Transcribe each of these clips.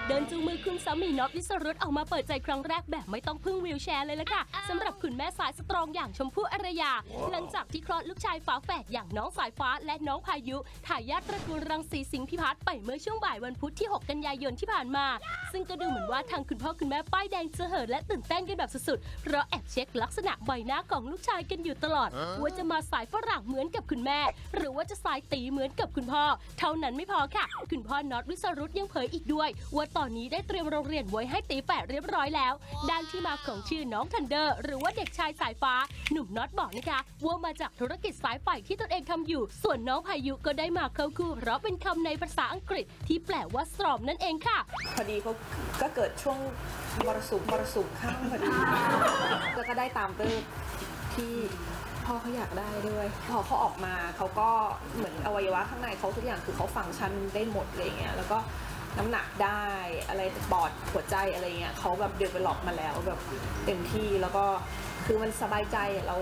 เดินจูงมือคุณสามีน็อตวิสรุตออกมาเปิดใจครั้งแรกแบบไม่ต้องพึ่งวีลแชร์เลยล่ะค่ะสำหรับคุณแม่สายสตรองอย่างชมพู่อารยาหลังจากที่คลอดลูกชายฝาแฝดอย่างน้องสายฟ้าและน้องพายุทายาทตระกูลรังสีสิงห์พิพัฒน์ไปเมื่อช่วงบ่ายวันพุธที่ 6 กันยายนที่ผ่านมาซึ่งก็ดูเหมือนว่าทางคุณพ่อคุณแม่ป้ายแดงจะเหินและตื่นเต้นกันแบบสุดๆเพราะแอบเช็คลักษณะใบหน้าของลูกชายกันอยู่ตลอดว่าจะมาสายฝรั่งเหมือนกับคุณแม่หรือว่าจะสายตีเหมือนกับคุณพ่อเท่านั้นไม่พอค่ะคุณพ่อน็อตวิสรุตยังเผยอีกด้วยว่าตอนนี้ได้เตรียมโรงเรียนไว้ให้ตีแฝดเรียบร้อยแล้วด้านที่มาของชื่อน้องทันเดอร์หรือว่าเด็กชายสายฟ้าหนุ่มน็อตบอกนะคะว่ามาจากธุรกิจสายไฟที่ตนเองทำอยู่ส่วนน้องพายุก็ได้มาเข้าคู่เพราะเป็นคำในภาษาอังกฤษที่แปลว่าสตรอมนั่นเองค่ะพอดีเขาก็เกิดช่วงมรสุมข้างพอดีแล้วก็ได้ตามเรื่องที่พ่อเขาอยากได้ด้วยพอเขาออกมาเขาก็เหมือนอวัยวะข้างในเขาทุกอย่างคือเขาฟังก์ชันได้หมดอะไรเงี้ยแล้วก็น้ำหนักได้อะไรปอดหัวใจอะไรเงี้ยเขาแบบเดเวลลอปมาแล้วแบบเต็มที่แล้วก็คือมันสบายใจเรา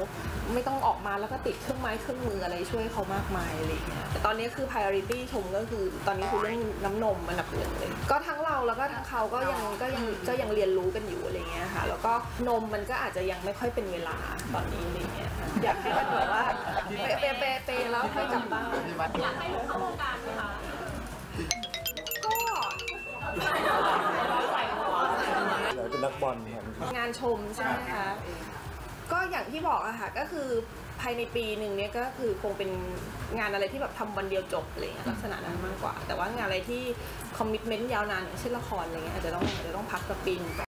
ไม่ต้องออกมาแล้วก็ติดเครื่องไม้เครื่องมืออะไรช่วยเขามากมายอะไรเงี้ยแต่ตอนนี้คือ priority ชมก็คือตอนนี้คือเรื่องน้ำนมอันดับหนึ่งเลยก็ทั้งเราแล้วก็ทั้งเขาก็ยังเรียนรู้กันอยู่อะไรเงี้ยค่ะแล้วก็นมมันก็อาจจะยังไม่ค่อยเป็นเวลาตอนนี้อะไรเงี้ยอยากให้มันแบบว่าเปแล้วค่อยกลับบ้านอยากให้ลูกเข้าวงการไหมคะเป็นนักบอลงานชมใช่ไหมคะก็อย่างที่บอกอะค่ะก็คือภายในปีหนึ่งเนี้ยก็คือคงเป็นงานอะไรที่แบบทำวันเดียวจบอะไรเงี้ยลักษณะนั้นมากกว่าแต่ว่างานอะไรที่คอมมิตเมนต์ยาวนานอย่างเช่นละครอะไรเงี้ยอาจจะต้องพักสักปีนึง